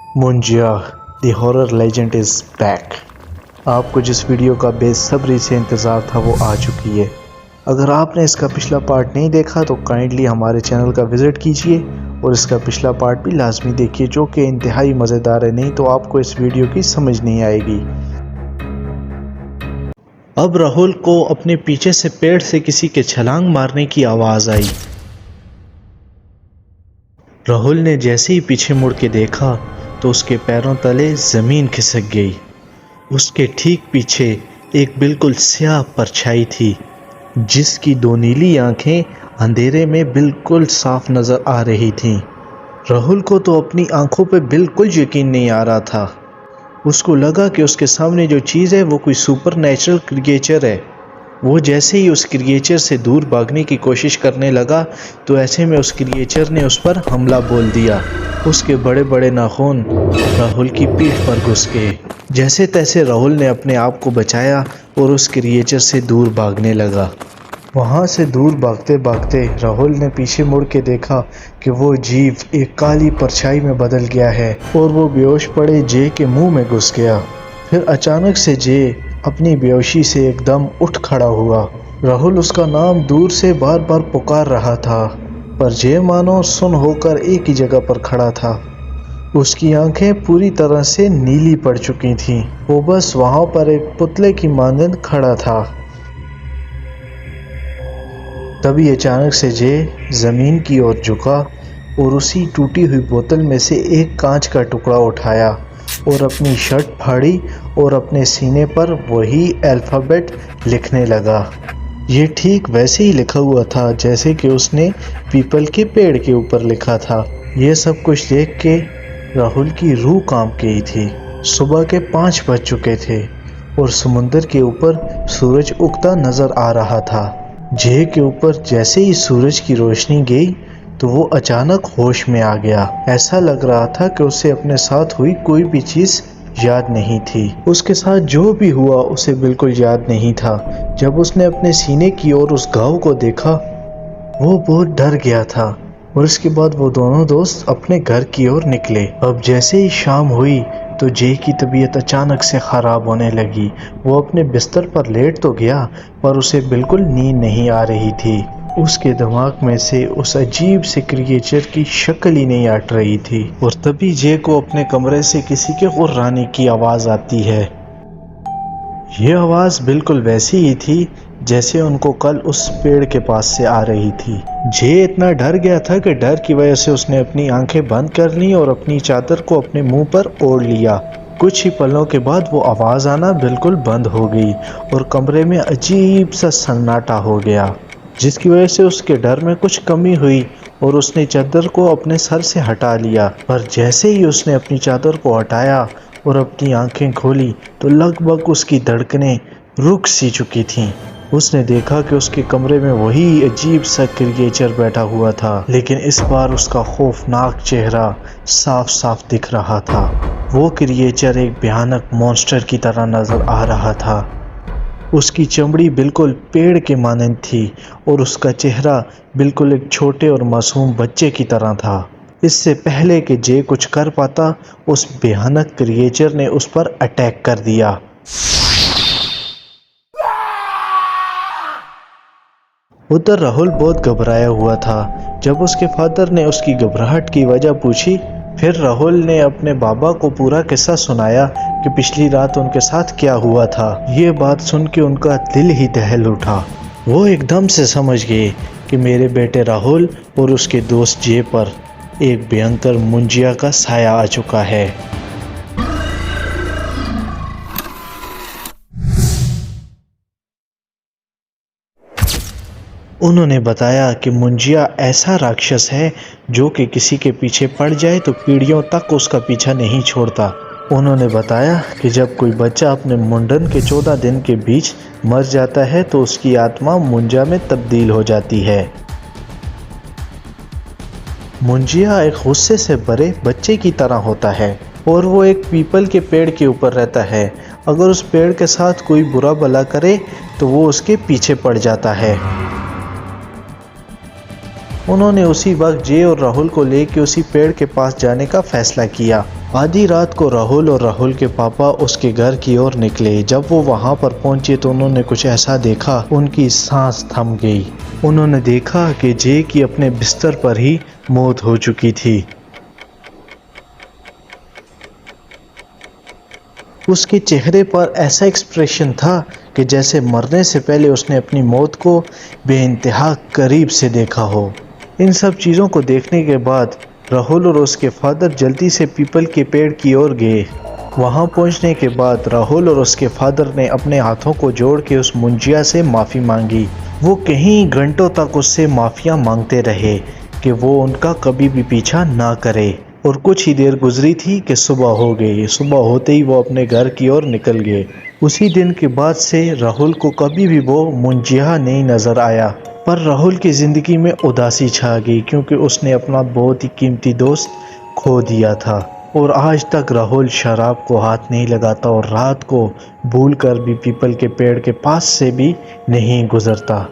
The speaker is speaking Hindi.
Munjya the horror legend is back. आपको जिस वीडियो का बेसब्री से इंतज़ार था वो आ चुकी है। अगर आपने इसका पिछला पार्ट नहीं देखा तो काइंडली हमारे चैनल का विज़िट कीजिए और इसका पिछला पार्ट भी लाजमी देखिए, जो कि इंतहाई मज़ेदार है। नहीं तो आपको इस वीडियो की समझ नहीं आएगी। अब राहुल को अपने पीछे से पेड़ से किसी के छलांग मारने की आवाज़ आई। राहुल ने जैसे ही पीछे मुड़ के देखा तो उसके पैरों तले ज़मीन खिसक गई। उसके ठीक पीछे एक बिल्कुल स्याह परछाई थी, जिसकी दो नीली आंखें अंधेरे में बिल्कुल साफ नज़र आ रही थीं। राहुल को तो अपनी आंखों पे बिल्कुल यकीन नहीं आ रहा था। उसको लगा कि उसके सामने जो चीज़ है वो कोई सुपर नेचुरल क्रिएचर है। वो जैसे ही उस क्रिएचर से दूर भागने की कोशिश करने लगा तो ऐसे में उस क्रिएचर ने उस पर हमला बोल दिया। उसके बड़े बड़े नाखून राहुल की पीठ पर घुस गए। जैसे तैसे राहुल ने अपने आप को बचाया और उस क्रिएचर से दूर भागने लगा। वहाँ से दूर भागते भागते राहुल ने पीछे मुड़ के देखा कि वो जीव एक काली परछाई में बदल गया है और वो बेहोश पड़े जे के मुंह में घुस गया। फिर अचानक से जे अपनी बेहोशी से एकदम उठ खड़ा हुआ। राहुल उसका नाम दूर से बार बार पुकार रहा था, पर जे मानो सुन होकर एक ही जगह पर खड़ा था। उसकी आंखें पूरी तरह से नीली पड़ चुकी थीं। वो बस वहां पर एक पुतले की मानंद खड़ा था। तभी अचानक से जे जमीन की ओर झुका और उसी टूटी हुई बोतल में से एक कांच का टुकड़ा उठाया और अपनी शर्ट फाड़ी और अपने सीने पर वही अल्फ़ाबेट लिखने लगा। ये ठीक वैसे ही लिखा हुआ था जैसे कि उसने पीपल के पेड़ के ऊपर लिखा था। ये सब कुछ देख के राहुल की रूह कांप गई थी। सुबह के 5 बज चुके थे और समुंदर के ऊपर सूरज उगता नजर आ रहा था। जे के ऊपर जैसे ही सूरज की रोशनी गई तो वो अचानक होश में आ गया। ऐसा लग रहा था कि उसे अपने साथ हुई कोई भी चीज़ याद नहीं थी। उसके साथ जो भी हुआ उसे बिल्कुल याद नहीं था। जब उसने अपने सीने की ओर उस घाव को देखा वो बहुत डर गया था और इसके बाद वो दोनों दोस्त अपने घर की ओर निकले। अब जैसे ही शाम हुई तो जे की तबीयत अचानक से ख़राब होने लगी। वो अपने बिस्तर पर लेट तो गया पर उसे बिल्कुल नींद नहीं आ रही थी। उसके दिमाग में से उस अजीब से क्रिएचर की शक्ल ही नहीं हट रही थी। और तभी जे को अपने कमरे से किसी के गुर्राने की आवाज़ आती है। ये आवाज़ बिल्कुल वैसी ही थी जैसे उनको कल उस पेड़ के पास से आ रही थी। जे इतना डर गया था कि डर की वजह से उसने अपनी आंखें बंद कर ली और अपनी चादर को अपने मुंह पर ओढ़ लिया। कुछ ही पलों के बाद वो आवाज़ आना बिल्कुल बंद हो गई और कमरे में अजीब सा सन्नाटा हो गया, जिसकी वजह से उसके डर में कुछ कमी हुई और उसने चादर को अपने सर से हटा लिया। पर जैसे ही उसने अपनी चादर को हटाया और अपनी आंखें खोली तो लगभग उसकी धड़कनें रुक सी चुकी थीं। उसने देखा कि उसके कमरे में वही अजीब सा क्रिएचर बैठा हुआ था, लेकिन इस बार उसका खौफनाक चेहरा साफ साफ दिख रहा था। वो क्रिएचर एक भयानक मॉन्स्टर की तरह नजर आ रहा था। उसकी चमड़ी बिल्कुल पेड़ के मानंद थी और उसका चेहरा बिल्कुल एक छोटे और मासूम बच्चे की तरह था। इससे पहले कि जे कुछ कर पाता उस भयानक क्रिएचर ने उस पर अटैक कर दिया। उधर राहुल बहुत घबराया हुआ था। जब उसके फादर ने उसकी घबराहट की वजह पूछी, फिर राहुल ने अपने बाबा को पूरा किस्सा सुनाया कि पिछली रात उनके साथ क्या हुआ था। ये बात सुन के उनका दिल ही दहल उठा। वो एकदम से समझ गए कि मेरे बेटे राहुल और उसके दोस्त जे पर एक भयंकर मुंजिया का साया आ चुका है। उन्होंने बताया कि मुंजिया ऐसा राक्षस है जो कि किसी के पीछे पड़ जाए तो पीढ़ियों तक उसका पीछा नहीं छोड़ता। उन्होंने बताया कि जब कोई बच्चा अपने मुंडन के 14 दिन के बीच मर जाता है तो उसकी आत्मा मुंजिया में तब्दील हो जाती है। मुंजिया एक गुस्से से भरे बच्चे की तरह होता है और वो एक पीपल के पेड़ के ऊपर रहता है। अगर उस पेड़ के साथ कोई बुरा भला करे तो वो उसके पीछे पड़ जाता है। उन्होंने उसी वक्त जे और राहुल को लेकर उसी पेड़ के पास जाने का फैसला किया। आधी रात को राहुल और राहुल के पापा उसके घर की ओर निकले। जब वो वहां पर पहुंचे तो उन्होंने कुछ ऐसा देखा, उनकी सांस थम गई। उन्होंने देखा कि जे की अपने बिस्तर पर ही मौत हो चुकी थी। उसके चेहरे पर ऐसा एक्सप्रेशन था कि जैसे मरने से पहले उसने अपनी मौत को बेइंतहा करीब से देखा हो। इन सब चीज़ों को देखने के बाद राहुल और उसके फादर जल्दी से पीपल के पेड़ की ओर गए। वहां पहुंचने के बाद राहुल और उसके फादर ने अपने हाथों को जोड़ के उस मुंजिया से माफ़ी मांगी। वो कई घंटों तक उससे माफ़ियाँ मांगते रहे कि वो उनका कभी भी पीछा ना करे। और कुछ ही देर गुजरी थी कि सुबह हो गई। सुबह होते ही वो अपने घर की ओर निकल गए। उसी दिन के बाद से राहुल को कभी भी वो मुंजिया नहीं नजर आया। पर राहुल की ज़िंदगी में उदासी छा गई क्योंकि उसने अपना बहुत ही कीमती दोस्त खो दिया था। और आज तक राहुल शराब को हाथ नहीं लगाता और रात को भूल कर भी पीपल के पेड़ के पास से भी नहीं गुजरता।